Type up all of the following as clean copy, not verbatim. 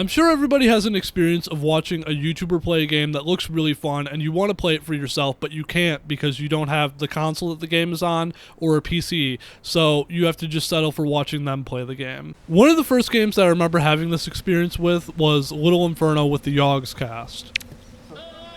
I'm sure everybody has an experience of watching a YouTuber play a game that looks really fun and you want to play it for yourself, but you can't because you don't have the console that the game is on or a PC, so you have to just settle for watching them play the game. One of the first games that I remember having this experience with was Little Inferno with the Yogscast.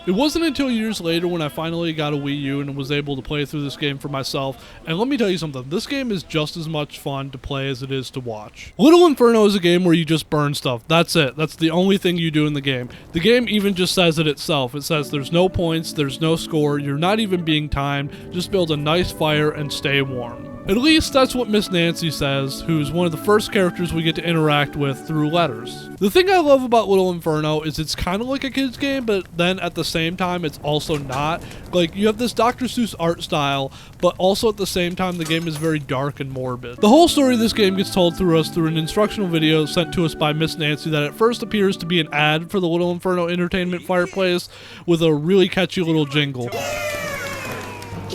It wasn't until years later when I finally got a Wii U and was able to play through this game for myself, and let me tell you something, this game is just as much fun to play as it is to watch. Little Inferno is a game where you just burn stuff. That's it. That's the only thing you do in the game. The game even just says it itself. It says there's no points, there's no score, you're not even being timed, just build a nice fire and stay warm. At least that's what Miss Nancy says, who's one of the first characters we get to interact with through letters. The thing I love about Little Inferno is it's kind of like a kid's game, but then at the same time it's also not. Like, you have this Dr. Seuss art style, but also at the same time the game is very dark and morbid. The whole story of this game gets told through an instructional video sent to us by Miss Nancy that at first appears to be an ad for the Little Inferno entertainment fireplace with a really catchy little jingle.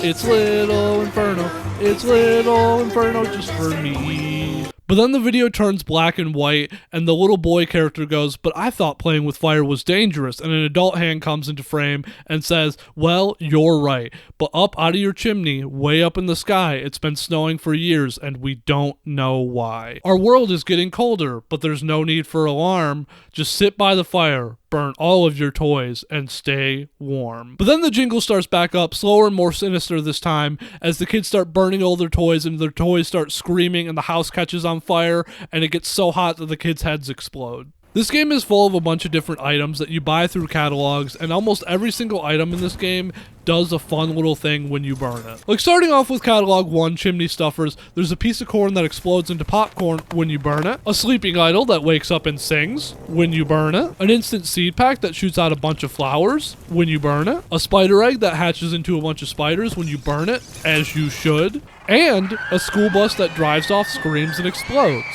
It's Little Inferno, it's Little Inferno just for me. But then the video turns black and white, and the little boy character goes, "But I thought playing with fire was dangerous," and an adult hand comes into frame and says, "Well, you're right, but up out of your chimney, way up in the sky, it's been snowing for years, and we don't know why. Our world is getting colder, but there's no need for alarm. Just sit by the fire, burn all of your toys, and stay warm." But then the jingle starts back up, slower and more sinister this time, as the kids start burning all their toys, and their toys start screaming, and the house catches on fire, and it gets so hot that the kids' heads explode. This game is full of a bunch of different items that you buy through catalogs, and almost every single item in this game does a fun little thing when you burn it. Like, starting off with catalog 1, chimney stuffers, there's a piece of corn that explodes into popcorn when you burn it, a sleeping idol that wakes up and sings when you burn it, an instant seed pack that shoots out a bunch of flowers when you burn it, a spider egg that hatches into a bunch of spiders when you burn it, as you should, and a school bus that drives off, screams, and explodes.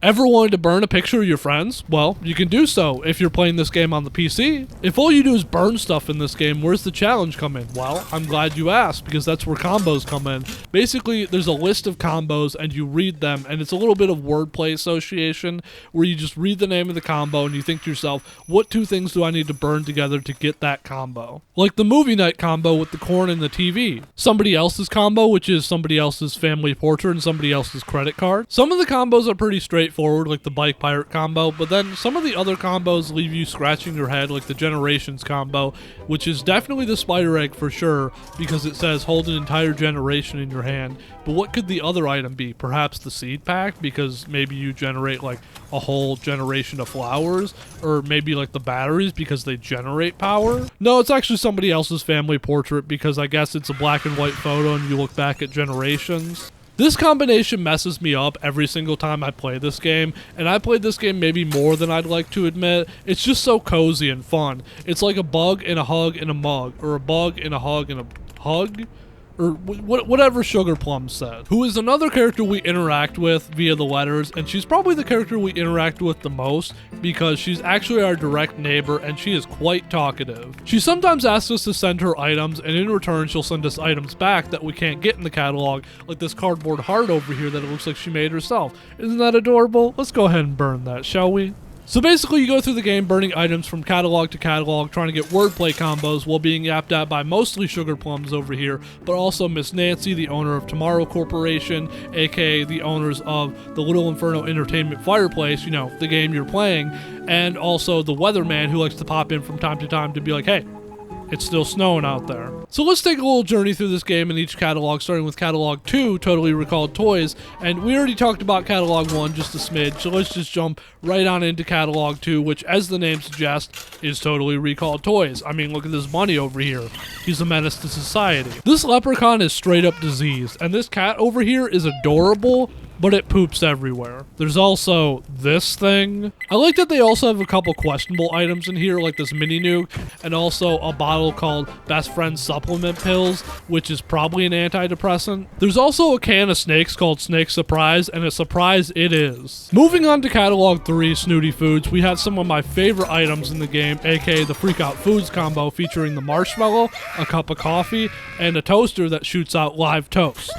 Ever wanted to burn a picture of your friends? Well, you can do so if you're playing this game on the PC. If all you do is burn stuff in this game, where's the challenge come in? Well, I'm glad you asked, because that's where combos come in. Basically, there's a list of combos and you read them, and it's a little bit of wordplay association where you just read the name of the combo and you think to yourself, what 2 things do I need to burn together to get that combo? Like the movie night combo with the corn and the TV. Somebody else's combo, which is somebody else's family portrait and somebody else's credit card. Some of the combos are pretty straightforward, like the bike pirate combo, but then some of the other combos leave you scratching your head, like the generations combo, which is definitely the spider egg for sure, because it says hold an entire generation in your hand. But what could the other item be? Perhaps the seed pack, because maybe you generate like a whole generation of flowers, or maybe like the batteries because they generate power. No, it's actually somebody else's family portrait, because I guess it's a black and white photo and you look back at generations. This combination messes me up every single time I play this game, and I played this game maybe more than I'd like to admit. It's just so cozy and fun. It's like a bug and a hug in a mug, or a bug and a hug in a hug? Or whatever Sugar Plum said, who is another character we interact with via the letters, and she's probably the character we interact with the most because she's actually our direct neighbor and she is quite talkative. She sometimes asks us to send her items, and in return she'll send us items back that we can't get in the catalog, like this cardboard heart over here that it looks like she made herself. Isn't that adorable? Let's go ahead and burn that, shall we? So basically, you go through the game burning items from catalog to catalog, trying to get wordplay combos while being yapped at by mostly Sugar Plums over here, but also Miss Nancy, the owner of Tomorrow Corporation, aka the owners of the Little Inferno Entertainment Fireplace, you know, the game you're playing, and also the weatherman who likes to pop in from time to time to be like, hey, it's still snowing out there. So let's take a little journey through this game in each catalog, starting with catalog 2, Totally Recalled Toys. And we already talked about catalog 1 just a smidge, so let's just jump right on into catalog 2, which, as the name suggests, is Totally Recalled Toys. I mean, look at this bunny over here. He's a menace to society. This leprechaun is straight up diseased, and this cat over here is adorable, but it poops everywhere. There's also this thing. I like that they also have a couple questionable items in here, like this mini nuke, and also a bottle called Best Friend Supplement Pills, which is probably an antidepressant. There's also a can of snakes called Snake Surprise, and a surprise it is. Moving on to catalog 3, Snooty Foods, we have some of my favorite items in the game, aka the Freak Out Foods combo, featuring the marshmallow, a cup of coffee, and a toaster that shoots out live toast.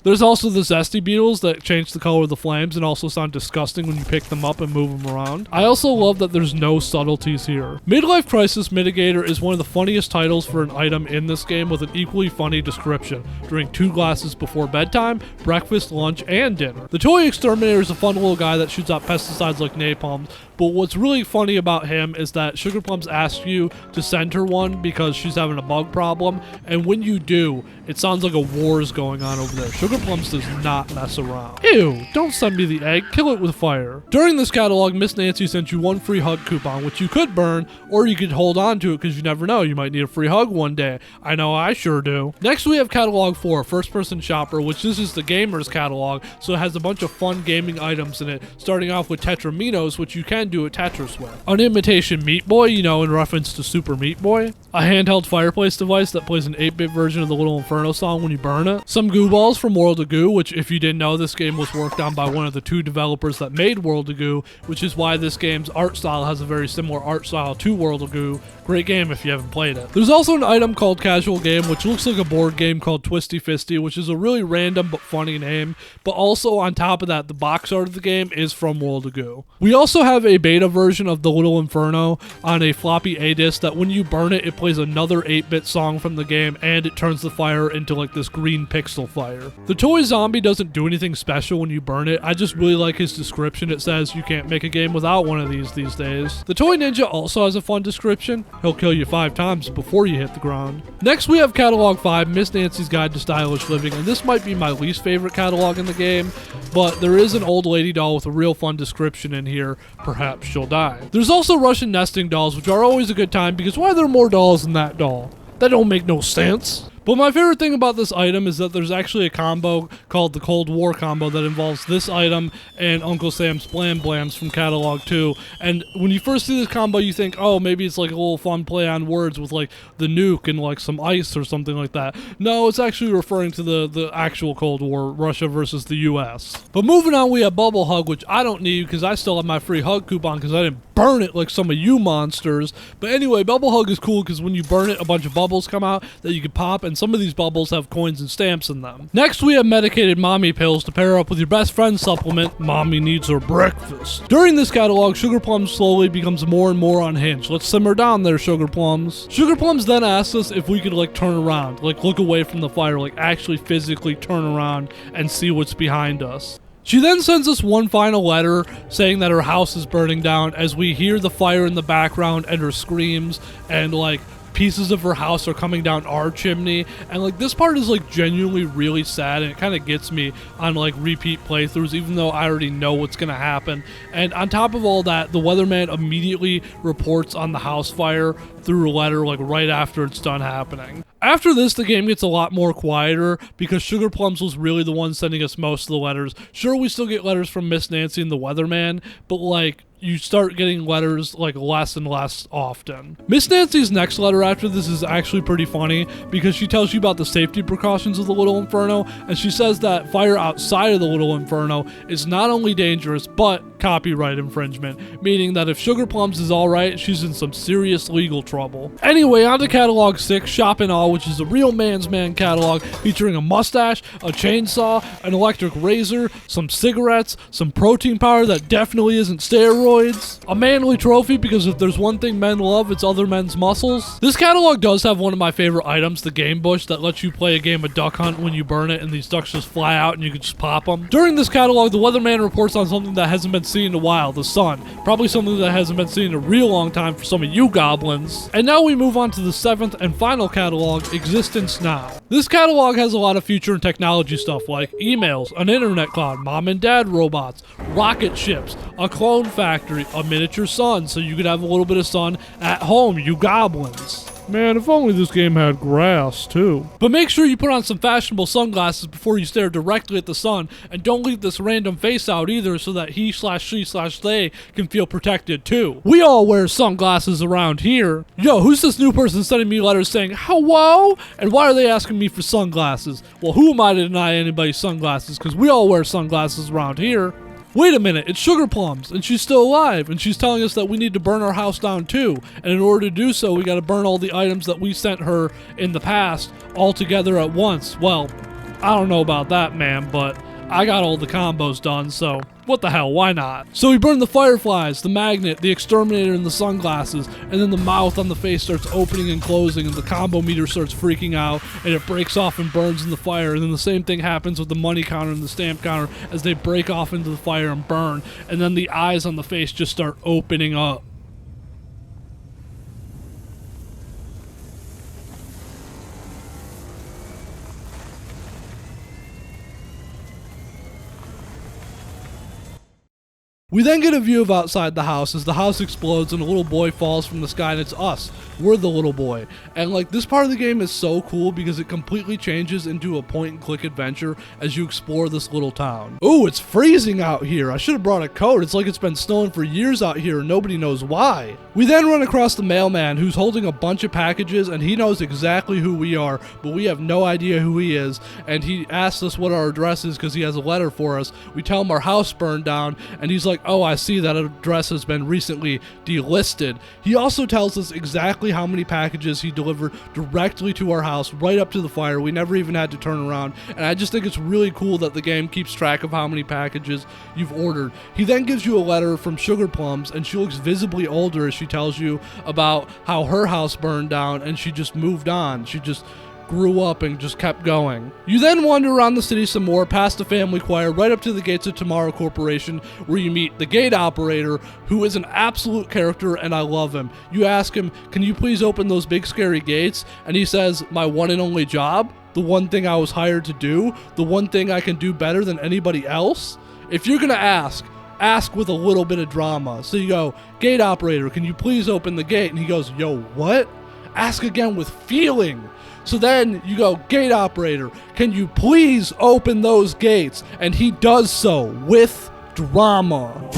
There's also the zesty beetles that change the color of the flames and also sound disgusting when you pick them up and move them around. I also love that there's no subtleties here. Midlife Crisis Mitigator is one of the funniest titles for an item in this game with an equally funny description. Drink 2 glasses before bedtime, breakfast, lunch, and dinner. The toy exterminator is a fun little guy that shoots out pesticides like napalm, but what's really funny about him is that Sugar Plums asks you to send her one because she's having a bug problem, and when you do, it sounds like a war is going on over there. Sugar Plums does not mess around. Ew, don't send me the egg, kill it with fire. During this catalog, Miss Nancy sent you 1 free hug coupon, which you could burn, or you could hold on to it because you never know, you might need a free hug one day. I know I sure do. Next we have catalog 4, First Person Shopper, which this is the gamer's catalog, so it has a bunch of fun gaming items in it, starting off with Tetraminos, which you can do a Tetris with. An imitation Meat Boy, you know, in reference to Super Meat Boy. A handheld fireplace device that plays an 8-bit version of the Little Inferno song when you burn it. Some goo balls from World of Goo, which if you didn't know, this game was worked on by one of the 2 developers that made World of Goo, which is why this game's art style has a very similar art style to World of Goo. Great game if you haven't played it. There's also an item called Casual Game, which looks like a board game called Twisty Fisty, which is a really random but funny name. But also on top of that, the box art of the game is from World of Goo. We also have a beta version of the Little Inferno on a floppy A disc that when you burn it, it plays another 8-bit song from the game and it turns the fire into like this green pixel fire. The toy zombie doesn't do anything special when you burn it. I just really like his description. It says you can't make a game without one of these days. The toy ninja also has a fun description. He'll kill you 5 times before you hit the ground. Next we have catalog 5, Miss Nancy's Guide to Stylish Living, and this might be my least favorite catalog in the game, but there is an old lady doll with a real fun description in here. Perhaps she'll die. There's also Russian nesting dolls, which are always a good time because why are there more dolls than that doll? That don't make no sense. But my favorite thing about this item is that there's actually a combo called the Cold War combo that involves this item and Uncle Sam's Blam Blams from Catalog 2. And when you first see this combo, you think, oh, maybe it's like a little fun play on words with like the nuke and like some ice or something like that. No, it's actually referring to the actual Cold War, Russia versus the US. But moving on, we have Bubble Hug, which I don't need because I still have my free hug coupon because I didn't burn it like some of you monsters. But anyway, Bubble Hug is cool because when you burn it, a bunch of bubbles come out that you can pop, and some of these bubbles have coins and stamps in them. Next, we have medicated mommy pills to pair up with your best friend supplement, Mommy Needs Her Breakfast. During this catalog, Sugar Plums slowly becomes more and more unhinged. Let's simmer down there, Sugar Plums. Sugar Plums then asks us if we could like turn around, like look away from the fire, like actually physically turn around and see what's behind us. She then sends us one final letter saying that her house is burning down as we hear the fire in the background and her screams and like pieces of her house are coming down our chimney, and like this part is like genuinely really sad, and it kind of gets me on like repeat playthroughs even though I already know what's gonna happen. And on top of all that, the weatherman immediately reports on the house fire through a letter like right after it's done happening. After this, the game gets a lot more quieter because Sugar Plums was really the one sending us most of the letters. Sure, we still get letters from Miss Nancy and the weatherman, but like you start getting letters like less and less often. Miss Nancy's next letter after this is actually pretty funny because she tells you about the safety precautions of the Little Inferno, and she says that fire outside of the Little Inferno is not only dangerous but copyright infringement, meaning that if Sugar Plums is alright, she's in some serious legal trouble. Anyway, on to catalog 6, Shop and All, which is a real man's man catalog featuring a mustache, a chainsaw, an electric razor, some cigarettes, some protein powder that definitely isn't steroids, a manly trophy because if there's one thing men love, it's other men's muscles. This catalog does have one of my favorite items, the game bush that lets you play a game of duck hunt when you burn it and these ducks just fly out and you can just pop them. During this catalog, the weatherman reports on something that hasn't been seen in a while, the sun. Probably something that hasn't been seen in a real long time for some of you goblins. And now we move on to the 7th and final catalog, Existence Now. This catalog has a lot of future and technology stuff like emails, an internet cloud, mom and dad robots, rocket ships, a clone factory, a miniature sun so you could have a little bit of sun at home, you goblins. Man, if only this game had grass, too. But make sure you put on some fashionable sunglasses before you stare directly at the sun, and don't leave this random face out either so that he/she/they can feel protected, too. We all wear sunglasses around here. Yo, who's this new person sending me letters saying, hello? And why are they asking me for sunglasses? Well, who am I to deny anybody sunglasses? Because we all wear sunglasses around here. Wait a minute, it's Sugar Plums, and she's still alive, and she's telling us that we need to burn our house down too, and in order to do so, we gotta burn all the items that we sent her in the past all together at once. Well, I don't know about that, man, but I got all the combos done, so what the hell, why not? So we burn the fireflies, the magnet, the exterminator, and the sunglasses, and then the mouth on the face starts opening and closing, and the combo meter starts freaking out, and it breaks off and burns in the fire, and then the same thing happens with the money counter and the stamp counter as they break off into the fire and burn, and then the eyes on the face just start opening up. We then get a view of outside the house as the house explodes and a little boy falls from the sky, and it's us. We're the little boy. And like, this part of the game is so cool because it completely changes into a point and click adventure as you explore this little town. Ooh, it's freezing out here. I should have brought a coat. It's like it's been snowing for years out here and nobody knows why. We then run across the mailman who's holding a bunch of packages, and he knows exactly who we are, but we have no idea who he is, and he asks us what our address is because he has a letter for us. We tell him our house burned down, and he's like, oh, I see that address has been recently delisted. He also tells us exactly how many packages he delivered directly to our house, right up to the fire. We never even had to turn around, and I just think it's really cool that the game keeps track of how many packages you've ordered. He then gives you a letter from Sugar Plums, and she looks visibly older as she tells you about how her house burned down and she just moved on. She just grew up and just kept going. You then wander around the city some more, past the family choir, right up to the gates of Tomorrow Corporation, where you meet the gate operator, who is an absolute character, and I love him. You ask him, can you please open those big scary gates? And he says, my one and only job, the one thing I was hired to do, the one thing I can do better than anybody else. If you're gonna ask with a little bit of drama. So you go, gate operator, can you please open the gate? And he goes, yo, what? Ask again with feeling. So then you go, gate operator, can you please open those gates? And he does so with drama.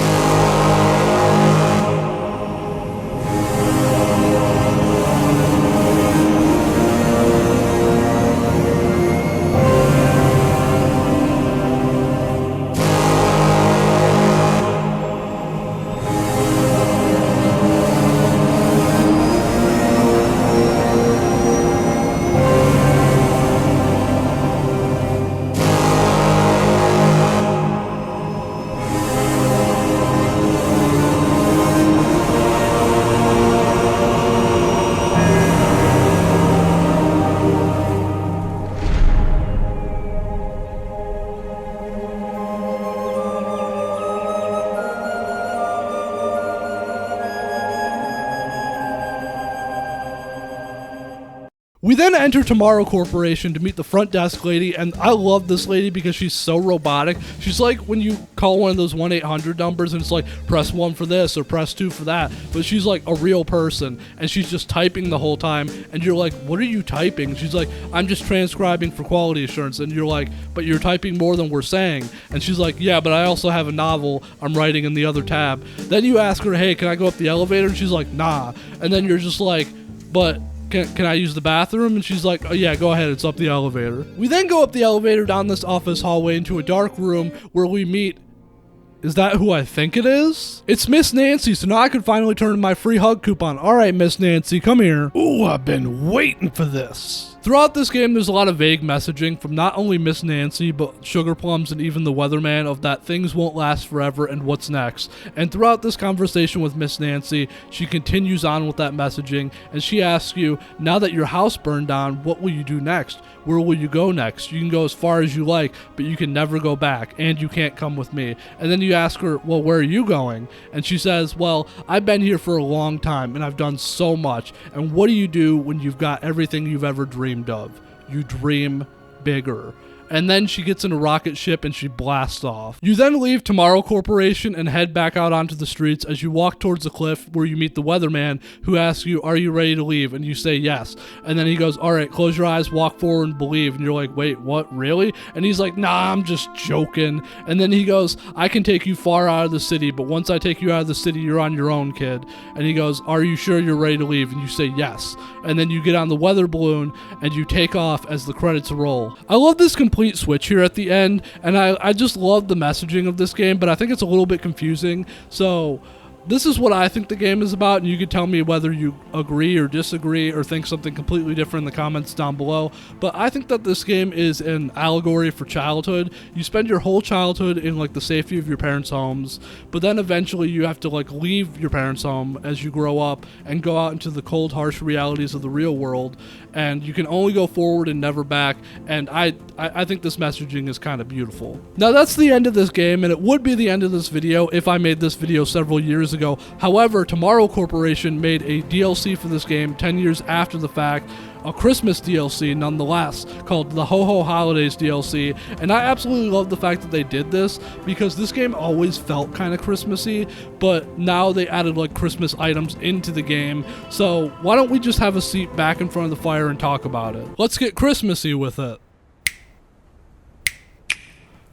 We then enter Tomorrow Corporation to meet the front desk lady, and I love this lady because she's so robotic. She's like when you call one of those 1-800 numbers and it's like, press 1 for this or press 2 for that, but she's like a real person, and she's just typing the whole time, and you're like, what are you typing? And she's like, I'm just transcribing for quality assurance, and you're like, but you're typing more than we're saying. And she's like, yeah, but I also have a novel I'm writing in the other tab. Then you ask her, hey, can I go up the elevator? And she's like, nah. And then you're just like, but can I use the bathroom? And she's like, oh yeah, go ahead, it's up the elevator. We then go up the elevator down this office hallway into a dark room where we meet, is that who I think it is? It's Miss Nancy, so now I can finally turn in my free hug coupon. All right, Miss Nancy, come here. Ooh, I've been waiting for this. Throughout this game, there's a lot of vague messaging from not only Miss Nancy, but Sugar Plums and even the Weatherman of that things won't last forever and what's next. And throughout this conversation with Miss Nancy, she continues on with that messaging, and she asks you, now that your house burned down, what will you do next? Where will you go next? You can go as far as you like, but you can never go back, and you can't come with me. And then you ask her, well, where are you going? And she says, well, I've been here for a long time, and I've done so much. And what do you do when you've got everything you've ever dreamed of? You dream bigger. And then she gets in a rocket ship and she blasts off. You then leave Tomorrow Corporation and head back out onto the streets as you walk towards the cliff where you meet the Weatherman, who asks you, are you ready to leave? And you say yes. And then he goes, all right, close your eyes, walk forward and believe. And you're like, wait, what, really? And he's like, nah, I'm just joking. And then he goes, I can take you far out of the city, but once I take you out of the city, you're on your own, kid. And he goes, are you sure you're ready to leave? And you say yes. And then you get on the weather balloon and you take off as the credits roll. I love this complete switch here at the end, and I just love the messaging of this game, but I think it's a little bit confusing. So This is what I think the game is about, and you can tell me whether you agree or disagree or think something completely different in the comments down below. But I think that this game is an allegory for childhood. You spend your whole childhood in like the safety of your parents' homes, but then eventually you have to like leave your parents' home as you grow up and go out into the cold, harsh realities of the real world, and you can only go forward and never back. And I think this messaging is kind of beautiful. Now that's the end of this game, and it would be the end of this video if I made this video several years ago. However, Tomorrow Corporation made a DLC for this game 10 years after the fact, a Christmas DLC nonetheless, called the Ho Ho Holidays DLC, and I absolutely love the fact that they did this, because this game always felt kind of Christmassy, but now they added like Christmas items into the game. So why don't we just have a seat back in front of the fire and talk about it? Let's get Christmassy with it.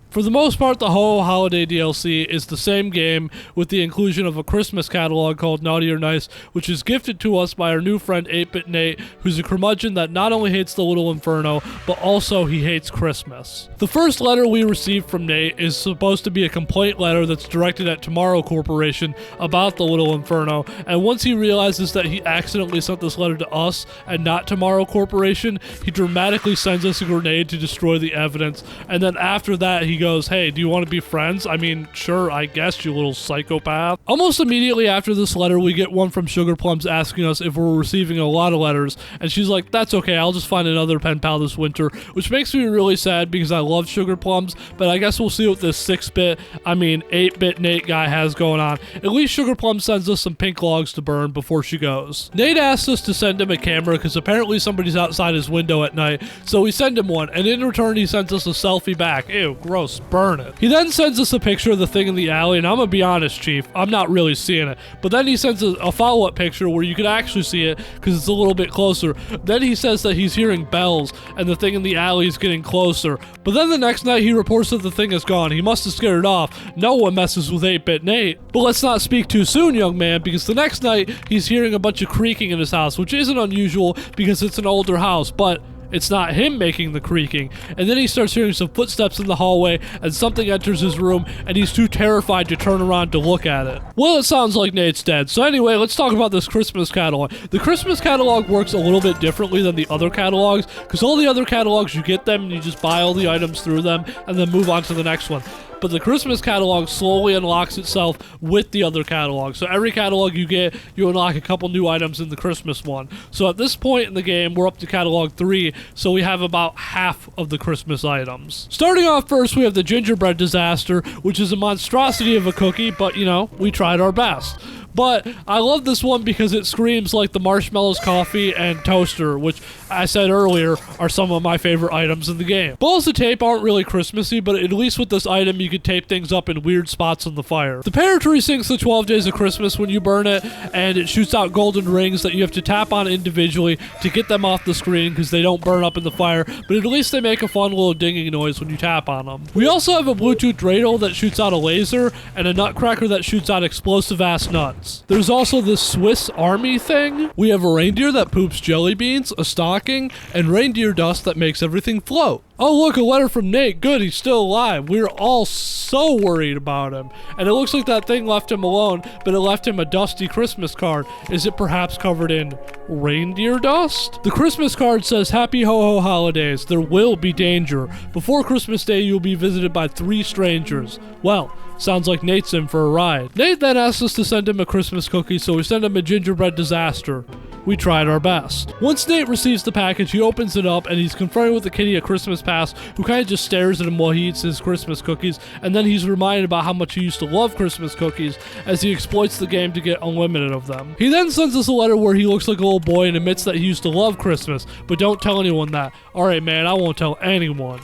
For the most part, the Ho Ho Holiday DLC is the same game with the inclusion of a Christmas catalog called Naughty or Nice, which is gifted to us by our new friend 8-Bit Nate, who's a curmudgeon that not only hates the Little Inferno, but also he hates Christmas. The first letter we received from Nate is supposed to be a complaint letter that's directed at Tomorrow Corporation about the Little Inferno, and once he realizes that he accidentally sent this letter to us and not Tomorrow Corporation, he dramatically sends us a grenade to destroy the evidence, and then after that he goes, "Hey, do you want to be friends? I mean, sure, I guess, you little psychopath." Almost immediately after this letter, we get one from Sugar Plums asking us if we're receiving a lot of letters, and she's like, "That's okay, I'll just find another pen pal this winter," which makes me really sad because I love Sugar Plums, but I guess we'll see what this 8-Bit Nate guy has going on. At least Sugar Plums sends us some pink logs to burn before she goes. Nate asks us to send him a camera because apparently somebody's outside his window at night, so we send him one, and in return he sends us a selfie back. Ew, gross. Burn it. He then sends us a picture of the thing in the alley, and I'm gonna be honest, Chief, I'm not really seeing it. But then he sends a follow-up picture where you can actually see it because it's a little bit closer. Then he says that he's hearing bells and the thing in the alley is getting closer. But then the next night he reports that the thing is gone. He must have scared it off. No one messes with 8-Bit Nate. But let's not speak too soon, young man, because the next night he's hearing a bunch of creaking in his house, which isn't unusual because it's an older house, but it's not him making the creaking. And then he starts hearing some footsteps in the hallway and something enters his room and he's too terrified to turn around to look at it. Well, it sounds like Nate's dead. So anyway, let's talk about this Christmas catalog. The Christmas catalog works a little bit differently than the other catalogs because all the other catalogs, you get them and you just buy all the items through them and then move on to the next one. But the Christmas catalog slowly unlocks itself with the other catalog. So every catalog you get, you unlock a couple new items in the Christmas one. So at this point in the game, we're up to catalog 3, so we have about half of the Christmas items. Starting off first, we have the gingerbread disaster, which is a monstrosity of a cookie, but you know, we tried our best. But I love this one because it screams like the marshmallows, coffee, and toaster, which I said earlier are some of my favorite items in the game. Balls of tape aren't really Christmassy, but at least with this item you can tape things up in weird spots on the fire. The pear tree sings the 12 Days of Christmas when you burn it, and it shoots out golden rings that you have to tap on individually to get them off the screen because they don't burn up in the fire, but at least they make a fun little dinging noise when you tap on them. We also have a Bluetooth dreidel that shoots out a laser, and a nutcracker that shoots out explosive-ass nuts. There's also this Swiss Army thing. We have a reindeer that poops jelly beans, a stocking, and reindeer dust that makes everything float. Oh look, a letter from Nate. Good, he's still alive. We were all so worried about him. And it looks like that thing left him alone, but it left him a dusty Christmas card. Is it perhaps covered in reindeer dust? The Christmas card says, "Happy Ho Ho Holidays. There will be danger. Before Christmas Day, you'll be visited by 3 strangers." Well, sounds like Nate's in for a ride. Nate then asks us to send him a Christmas cookie, so we send him a gingerbread disaster. We tried our best. Once Nate receives the package, he opens it up and he's confronted with a kitty at Christmas Past who kind of just stares at him while he eats his Christmas cookies, and then he's reminded about how much he used to love Christmas cookies as he exploits the game to get unlimited of them. He then sends us a letter where he looks like a little boy and admits that he used to love Christmas, but don't tell anyone that. Alright man, I won't tell anyone.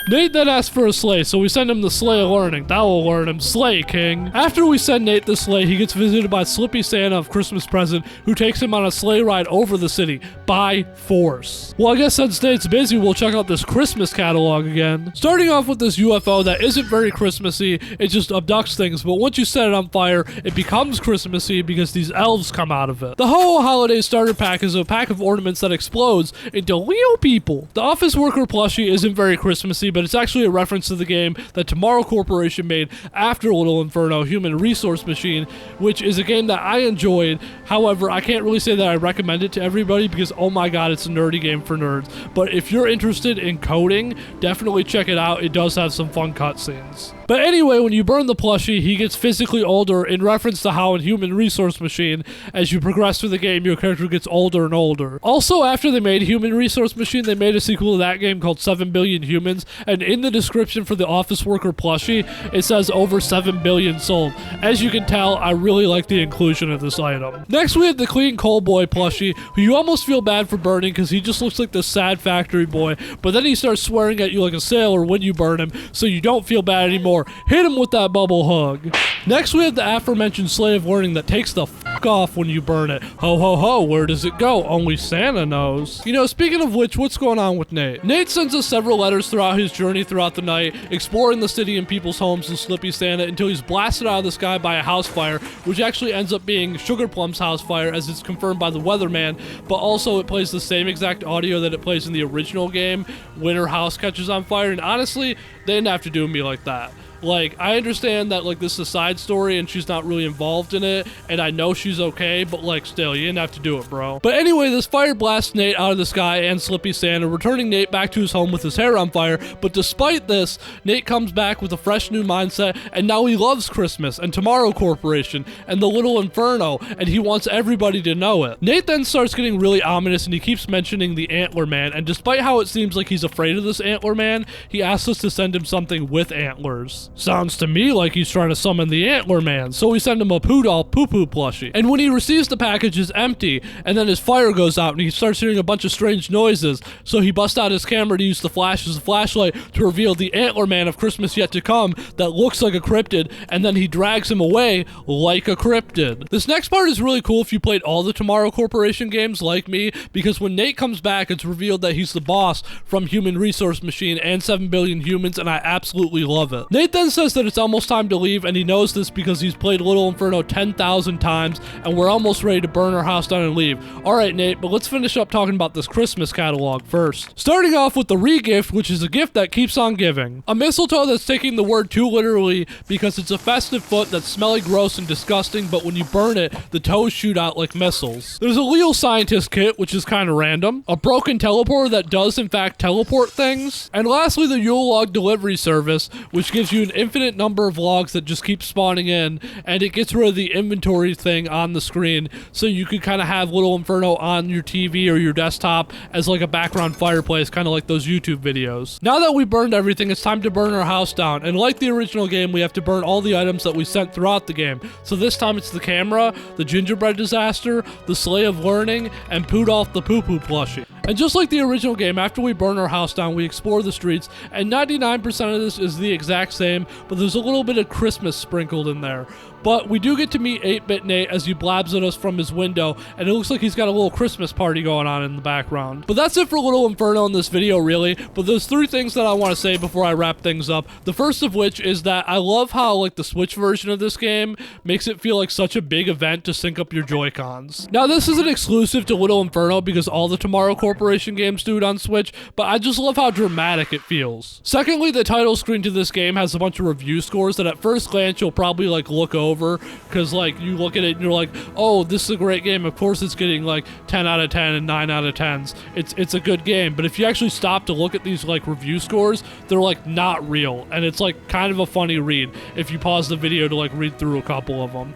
Nate then asks for a sleigh, so we send him the sleigh of learning. That will learn him. Sleigh, king. After we send Nate the sleigh, he gets visited by Slippy Santa of Christmas Present, who takes him on a sleigh ride over the city, by force. Well, I guess since Nate's busy, we'll check out this Christmas catalog again. Starting off with this UFO that isn't very Christmassy, it just abducts things, but once you set it on fire, it becomes Christmassy because these elves come out of it. The Ho Ho Holiday Starter Pack is a pack of ornaments that explodes into real people. The office worker plushie isn't very Christmassy crazy, but it's actually a reference to the game that Tomorrow Corporation made after Little Inferno, Human Resource Machine, which is a game that I enjoyed. However, I can't really say that I recommend it to everybody because, oh my god, it's a nerdy game for nerds. But if you're interested in coding, definitely check it out. It does have some fun cutscenes. But anyway, when you burn the plushie, he gets physically older in reference to how in Human Resource Machine, as you progress through the game, your character gets older and older. Also, after they made Human Resource Machine, they made a sequel to that game called 7 Billion Humans, and in the description for the office worker plushie, it says over 7 billion sold. As you can tell, I really like the inclusion of this item. Next, we have the Clean Coal Boy plushie, who you almost feel bad for burning because he just looks like this sad factory boy, but then he starts swearing at you like a sailor when you burn him, so you don't feel bad anymore. Hit him with that bubble hug. Next, we have the aforementioned Slave Learning that takes the fuck off when you burn it. Ho ho ho, where does it go? Only Santa knows. You know, speaking of which, what's going on with Nate? Nate sends us several letters throughout his journey throughout the night, exploring the city and people's homes in Slippy Santa until he's blasted out of the sky by a house fire, which actually ends up being Sugar Plum's house fire, as it's confirmed by the weatherman, but also it plays the same exact audio that it plays in the original game when her house catches on fire, and honestly, they didn't have to do me like that. Like, I understand that, like, this is a side story and she's not really involved in it, and I know she's okay, but, like, still, you didn't have to do it, bro. But anyway, this fire blasts Nate out of the sky and Slippy Santa, returning Nate back to his home with his hair on fire, but despite this, Nate comes back with a fresh new mindset, and now he loves Christmas and Tomorrow Corporation and the Little Inferno, and he wants everybody to know it. Nate then starts getting really ominous, and he keeps mentioning the Antler Man, and despite how it seems like he's afraid of this Antler Man, he asks us to send him something with antlers. Sounds to me like he's trying to summon the Antler Man, so we send him a Poodle Poo-Poo plushie. And when he receives the package, it's empty, and then his fire goes out and he starts hearing a bunch of strange noises, so he busts out his camera to use the flash as a flashlight to reveal the Antler Man of Christmas Yet to Come that looks like a cryptid, and then he drags him away like a cryptid. This next part is really cool if you played all the Tomorrow Corporation games like me, because when Nate comes back, it's revealed that he's the boss from Human Resource Machine and 7 Billion Humans, and I absolutely love it. Nate then says that it's almost time to leave, and he knows this because he's played Little Inferno 10,000 times, and we're almost ready to burn our house down and leave. Alright, Nate, but let's finish up talking about this Christmas catalog first. Starting off with the re-gift, which is a gift that keeps on giving. A mistletoe that's taking the word too literally because it's a festive foot that's smelly, gross, and disgusting, but when you burn it, the toes shoot out like missiles. There's a Leo Scientist kit, which is kind of random. A broken teleporter that does in fact teleport things. And lastly, the Yule Log delivery service, which gives you an infinite number of logs that just keep spawning in, and it gets rid of the inventory thing on the screen, so you can kind of have Little Inferno on your TV or your desktop as like a background fireplace, kind of like those YouTube videos. Now that we burned everything, it's time to burn our house down, and like the original game, we have to burn all the items that we sent throughout the game. So this time it's the camera, the gingerbread disaster, the Sleigh of Learning, and Poodolph the Poo-Poo plushie. And just like the original game, after we burn our house down, we explore the streets, and 99% of this is the exact same, but there's a little bit of Christmas sprinkled in there. But we do get to meet 8-Bit Nate as he blabs at us from his window, and it looks like he's got a little Christmas party going on in the background. But that's it for Little Inferno in this video, really. But there's 3 things that I want to say before I wrap things up. The first of which is that I love how, like, the Switch version of this game makes it feel like such a big event to sync up your Joy-Cons. Now, this isn't exclusive to Little Inferno because all the Tomorrow Corporation games do it on Switch, but I just love how dramatic it feels. Secondly, the title screen to this game has a bunch of review scores that at first glance you'll probably, like, look over, because like you look at it and you're like, oh, this is a great game, of course it's getting like 10 out of 10 and 9 out of 10s. It's a good game. But if you actually stop to look at these like review scores, they're like not real, and it's like kind of a funny read if you pause the video to like read through a couple of them.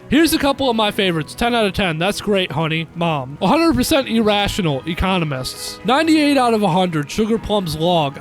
Here's a couple of my favorites. 10 out of 10. That's great, honey. Mom. 100% irrational. Economists. 98 out of 100. Sugar Plum's blog.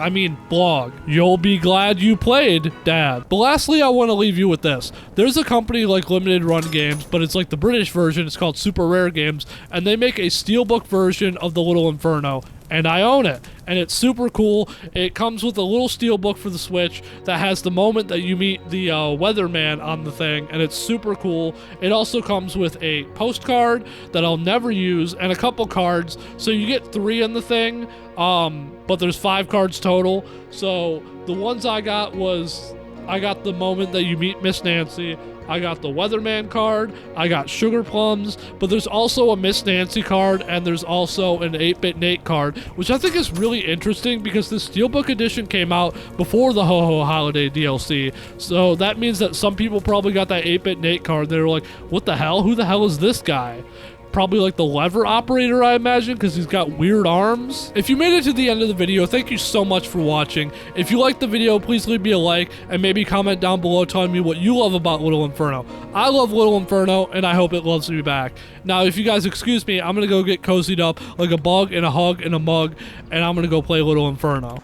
You'll be glad you played, Dad. But lastly, I want to leave you with this. There's a company like Limited Run Games, but it's like the British version. It's called Super Rare Games, and they make a steelbook version of the Little Inferno. And I own it, and it's super cool. It comes with a little steelbook for the Switch that has the moment that you meet the weatherman on the thing, and it's super cool. It also comes with a postcard that I'll never use and a couple cards, so you get 3 in the thing, but there's 5 cards total. So the ones I got was I got the moment that you meet Miss Nancy. I got the Weatherman card, I got Sugar Plums, but there's also a Miss Nancy card, and there's also an 8-Bit Nate card, which I think is really interesting because the Steelbook edition came out before the Ho-Ho Holiday DLC, so that means that some people probably got that 8-Bit Nate card. They were like, what the hell? Who the hell is this guy? Probably like the lever operator, I imagine, because he's got weird arms. If you made it to the end of the video, thank you so much for watching. If you liked the video, please leave me a like and maybe comment down below telling me what you love about Little Inferno. I love Little Inferno, and I hope it loves me back. Now, if you guys excuse me, I'm gonna go get cozied up like a bug and a hug and a mug, and I'm gonna go play Little Inferno.